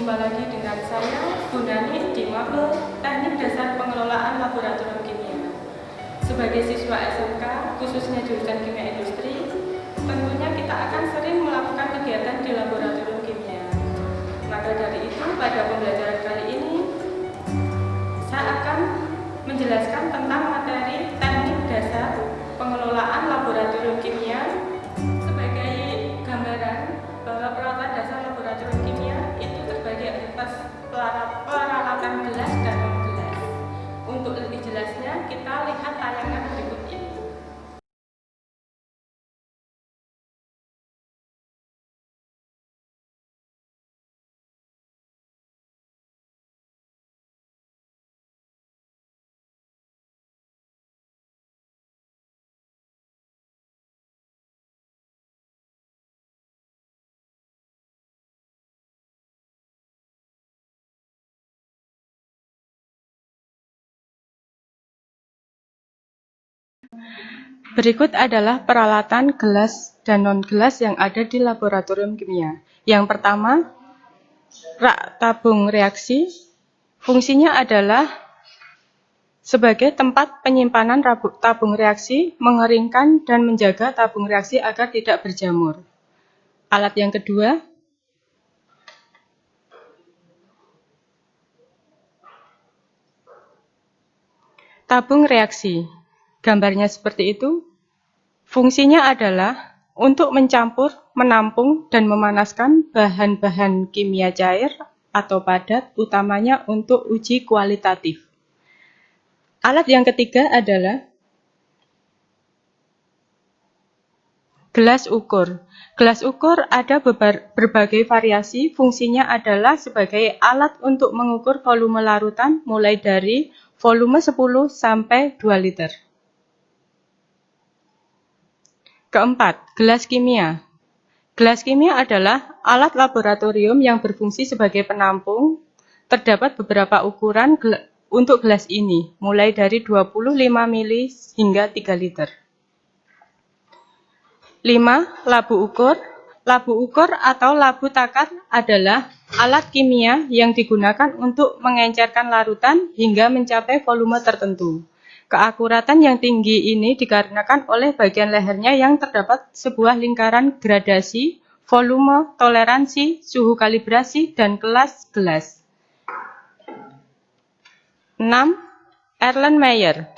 Berjumpa lagi dengan saya, Bu Nani, di mabel Teknik Dasar Pengelolaan Laboratorium Kimia. Sebagai siswa SMK, khususnya jurusan Kimia Industri, tentunya kita akan sering melakukan kegiatan di laboratorium kimia. Maka dari itu, pada pembelajaran kali ini, saya akan menjelaskan tentang materi Teknik Dasar Pengelolaan Laboratorium Kimia sebagai gambaran bahwa peralatan dasar laboratorium kimia itu terbagi atas peralatan gelas dan non-gelas. Untuk lebih jelasnya, kita lihat tayangan berikut ini. Berikut adalah peralatan gelas dan non-gelas yang ada di laboratorium kimia. Yang pertama, rak tabung reaksi. Fungsinya adalah sebagai tempat penyimpanan tabung reaksi, mengeringkan dan menjaga tabung reaksi agar tidak berjamur. Alat yang kedua, tabung reaksi. Gambarnya seperti itu. Fungsinya adalah untuk mencampur, menampung, dan memanaskan bahan-bahan kimia cair atau padat, utamanya untuk uji kualitatif. Alat yang ketiga adalah gelas ukur. Gelas ukur ada berbagai variasi, fungsinya adalah sebagai alat untuk mengukur volume larutan mulai dari volume 10 sampai 2 liter. Keempat, gelas kimia. Gelas kimia adalah alat laboratorium yang berfungsi sebagai penampung. Terdapat beberapa ukuran untuk gelas ini, mulai dari 25 mili hingga 3 liter. 5. Labu ukur. Labu ukur atau labu takar adalah alat kimia yang digunakan untuk mengencerkan larutan hingga mencapai volume tertentu. Keakuratan yang tinggi ini dikarenakan oleh bagian lehernya yang terdapat sebuah lingkaran gradasi, volume, toleransi, suhu kalibrasi, dan kelas gelas. 6. Erlenmeyer.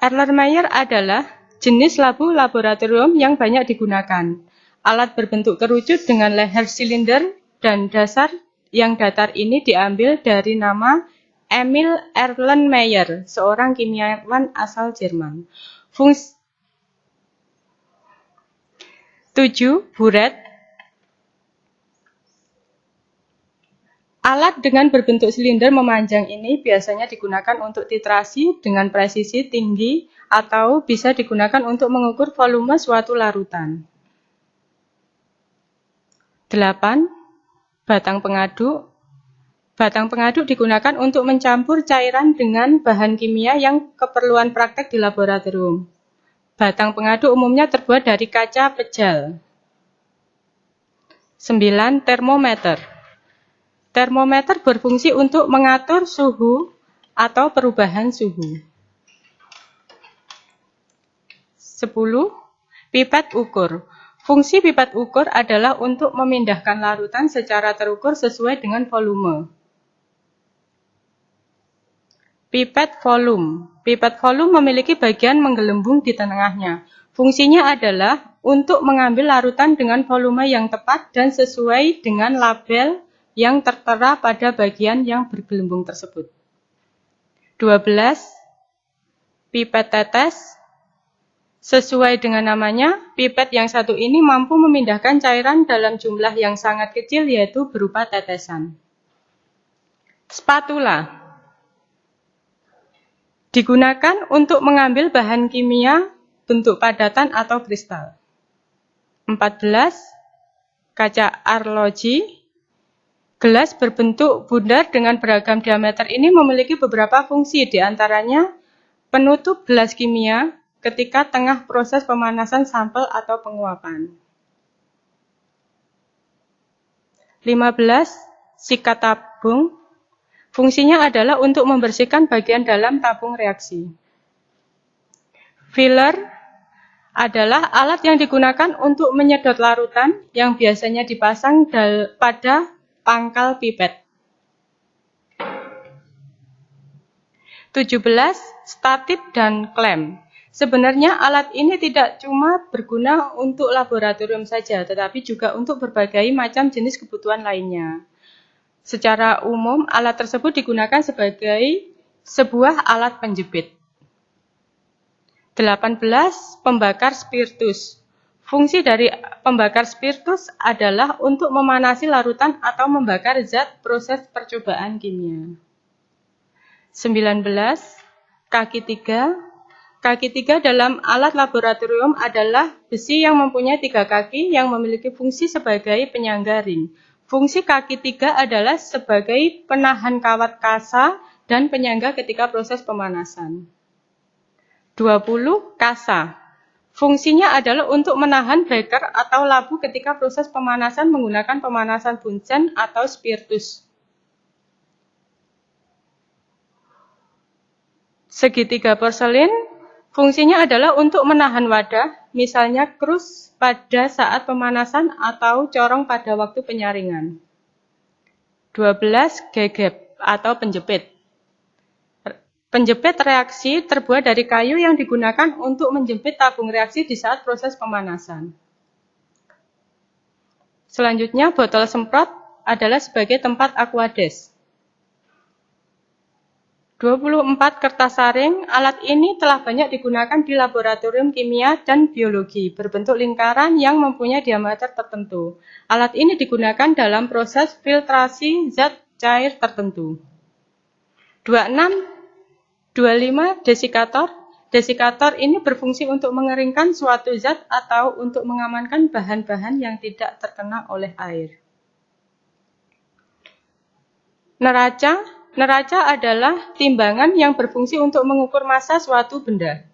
Erlenmeyer adalah jenis labu laboratorium yang banyak digunakan. Alat berbentuk kerucut dengan leher silinder dan dasar yang datar ini diambil dari nama Emil Erlenmeyer, seorang kimiawan asal Jerman. 7. Buret. Alat dengan berbentuk silinder memanjang ini biasanya digunakan untuk titrasi dengan presisi tinggi atau bisa digunakan untuk mengukur volume suatu larutan. 8. Batang pengaduk. Batang pengaduk digunakan untuk mencampur cairan dengan bahan kimia yang keperluan praktek di laboratorium. Batang pengaduk umumnya terbuat dari kaca pejal. 9. Termometer. Termometer berfungsi untuk mengatur suhu atau perubahan suhu. 10. Pipet ukur. Fungsi pipet ukur adalah untuk memindahkan larutan secara terukur sesuai dengan volume. Pipet volume. Pipet volume memiliki bagian menggelembung di tengahnya. Fungsinya adalah untuk mengambil larutan dengan volume yang tepat dan sesuai dengan label yang tertera pada bagian yang bergelembung tersebut. 12. Pipet tetes. Sesuai dengan namanya, pipet yang satu ini mampu memindahkan cairan dalam jumlah yang sangat kecil, yaitu berupa tetesan. Spatula. Digunakan untuk mengambil bahan kimia bentuk padatan atau kristal. 14. Kaca arloji. Gelas berbentuk bundar dengan beragam diameter ini memiliki beberapa fungsi, diantaranya penutup gelas kimia ketika tengah proses pemanasan sampel atau penguapan. 15. Sikat tabung. Fungsinya adalah untuk membersihkan bagian dalam tabung reaksi. Filler adalah alat yang digunakan untuk menyedot larutan yang biasanya dipasang pada pangkal pipet. 17. Statip dan klem. Sebenarnya alat ini tidak cuma berguna untuk laboratorium saja, tetapi juga untuk berbagai macam jenis kebutuhan lainnya. Secara umum, alat tersebut digunakan sebagai sebuah alat penjepit. 18. Pembakar spiritus. Fungsi dari pembakar spiritus adalah untuk memanasi larutan atau membakar zat proses percobaan kimia. 19. Kaki 3. Kaki 3 dalam alat laboratorium adalah besi yang mempunyai 3 kaki yang memiliki fungsi sebagai penyangga ring. Fungsi kaki 3 adalah sebagai penahan kawat kasa dan penyangga ketika proses pemanasan. 20. Kasa. Fungsinya adalah untuk menahan breaker atau labu ketika proses pemanasan menggunakan pemanasan bunsen atau spiritus. Segitiga porselin, fungsinya adalah untuk menahan wadah, misalnya krus pada saat pemanasan atau corong pada waktu penyaringan. 12. Gegep atau penjepit. Penjepit reaksi terbuat dari kayu yang digunakan untuk menjepit tabung reaksi di saat proses pemanasan. Selanjutnya, botol semprot adalah sebagai tempat aquades. 24. Kertas saring. Alat ini telah banyak digunakan di laboratorium kimia dan biologi, berbentuk lingkaran yang mempunyai diameter tertentu. Alat ini digunakan dalam proses filtrasi zat cair tertentu. 26. 25. Desikator. Desikator ini berfungsi untuk mengeringkan suatu zat atau untuk mengamankan bahan-bahan yang tidak terkena oleh air. Neraca. Neraca adalah timbangan yang berfungsi untuk mengukur massa suatu benda.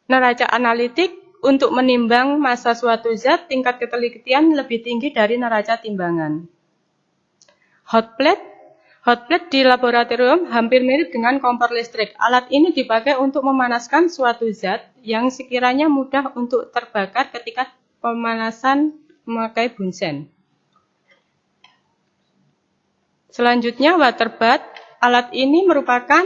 Neraca analitik untuk menimbang massa suatu zat, tingkat ketelitian lebih tinggi dari neraca timbangan. Hot plate. Hot plate di laboratorium hampir mirip dengan kompor listrik. Alat ini dipakai untuk memanaskan suatu zat yang sekiranya mudah untuk terbakar ketika pemanasan memakai bunsen. Selanjutnya, water bath. Alat ini merupakan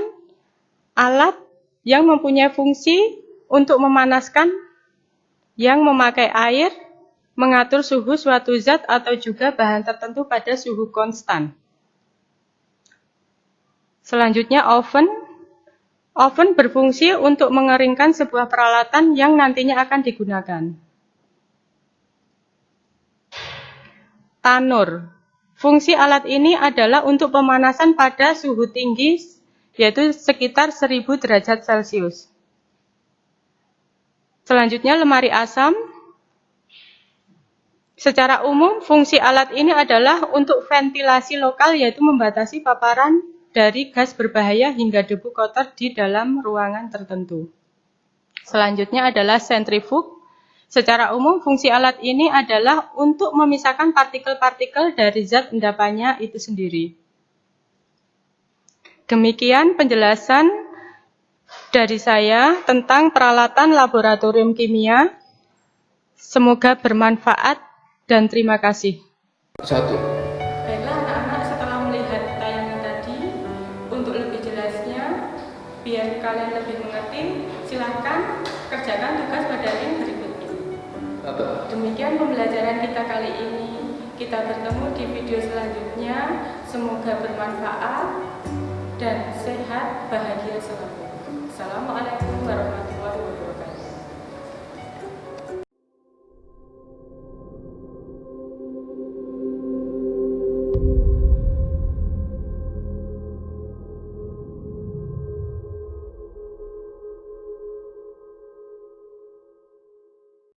alat yang mempunyai fungsi untuk memanaskan yang memakai air, mengatur suhu suatu zat atau juga bahan tertentu pada suhu konstan. Selanjutnya, oven. Oven berfungsi untuk mengeringkan sebuah peralatan yang nantinya akan digunakan. Tanur. Fungsi alat ini adalah untuk pemanasan pada suhu tinggi, yaitu sekitar 1000 derajat Celcius. Selanjutnya, lemari asam. Secara umum, fungsi alat ini adalah untuk ventilasi lokal, yaitu membatasi paparan dari gas berbahaya hingga debu kotor di dalam ruangan tertentu. Selanjutnya adalah sentrifug. Secara umum, fungsi alat ini adalah untuk memisahkan partikel-partikel dari zat endapannya itu sendiri. Demikian penjelasan dari saya tentang peralatan laboratorium kimia. Semoga bermanfaat dan terima kasih. 1. Baiklah anak-anak, setelah melihat tayangan tadi, untuk lebih jelasnya, biar kalian lebih mengerti, silakan kerjakan tugas pada yang berikut. Demikian pembelajaran kita kali ini. Kita bertemu di video selanjutnya. Semoga bermanfaat dan sehat, bahagia selalu. Assalamualaikum warahmatullahi wabarakatuh.